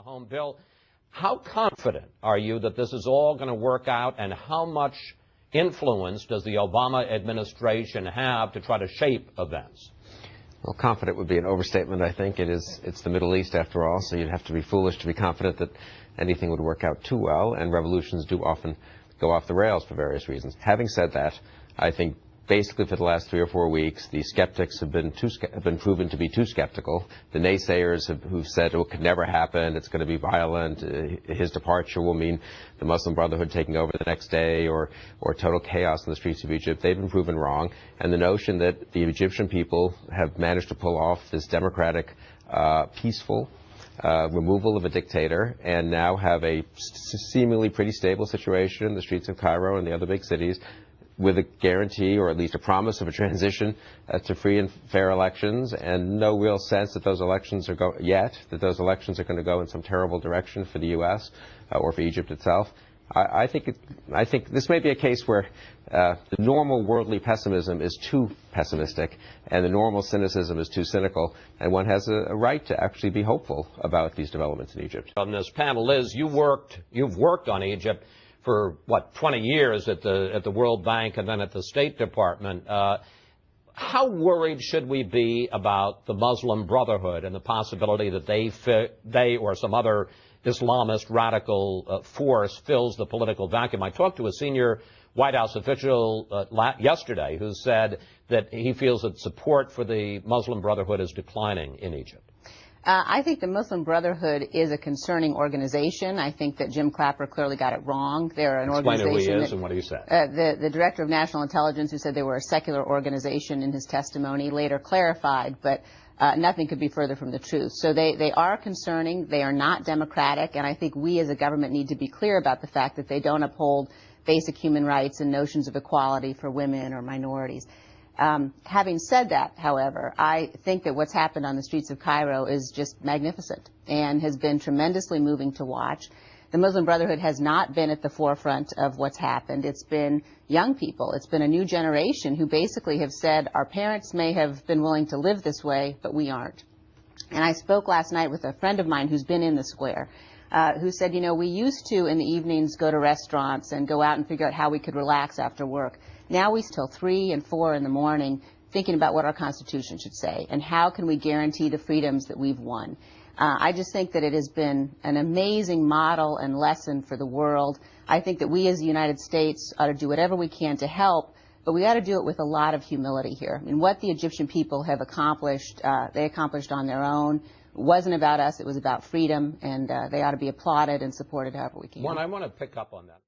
home. Bill, how confident are you that this is all going to work out, and how much influence does the Obama administration have to try to shape events? Well, confident would be an overstatement, I think. It's the Middle East, after all, so you'd have to be foolish to be confident that anything would work out too well, and revolutions do often go off the rails for various reasons. Having said that, I think basically for the last 3 or 4 weeks, the skeptics have been proven to be too skeptical. The naysayers who've said it could never happen, it's going to be violent, his departure will mean the Muslim Brotherhood taking over the next day, or total chaos in the streets of Egypt, they've been proven wrong. And the notion that the Egyptian people have managed to pull off this democratic, peaceful removal of a dictator, and now have a seemingly pretty stable situation in the streets of Cairo and the other big cities, with a guarantee, or at least a promise, of a transition to free and fair elections, and no real sense that those elections are going to go in some terrible direction for the U.S. Or for Egypt itself. I think this may be a case where the normal worldly pessimism is too pessimistic, and the normal cynicism is too cynical, and one has a right to actually be hopeful about these developments in Egypt. On this panel, Liz, you've worked on Egypt for, what, 20 years at the World Bank and then at the State Department. How worried should we be about the Muslim Brotherhood and the possibility that they or some other Islamist radical force fills the political vacuum? I talked to a senior White House official yesterday who said that he feels that support for the Muslim Brotherhood is declining in Egypt. I think the Muslim Brotherhood is a concerning organization. I think that Jim Clapper clearly got it wrong. They're an organization. Explain who he is and what he said. The Director of National Intelligence, who said they were a secular organization in his testimony, later clarified, but nothing could be further from the truth. So they are concerning. They are not democratic, and I think we as a government need to be clear about the fact that they don't uphold basic human rights and notions of equality for women or minorities. Having said that, however, I think that what's happened on the streets of Cairo is just magnificent and has been tremendously moving to watch. The Muslim Brotherhood has not been at the forefront of what's happened. It's been young people. It's been a new generation who basically have said, our parents may have been willing to live this way, but we aren't. And I spoke last night with a friend of mine who's been in the square, who said, you know, we used to in the evenings go to restaurants and go out and figure out how we could relax after work. Now we till 3 and 4 in the morning thinking about what our Constitution should say and how can we guarantee the freedoms that we've won. I just think that it has been an amazing model and lesson for the world. I think that we as the United States ought to do whatever we can to help, but we ought to do it with a lot of humility here. I mean, what the Egyptian people have accomplished, they accomplished on their own. It wasn't about us, it was about freedom, and they ought to be applauded and supported however we can. I want to pick up on that.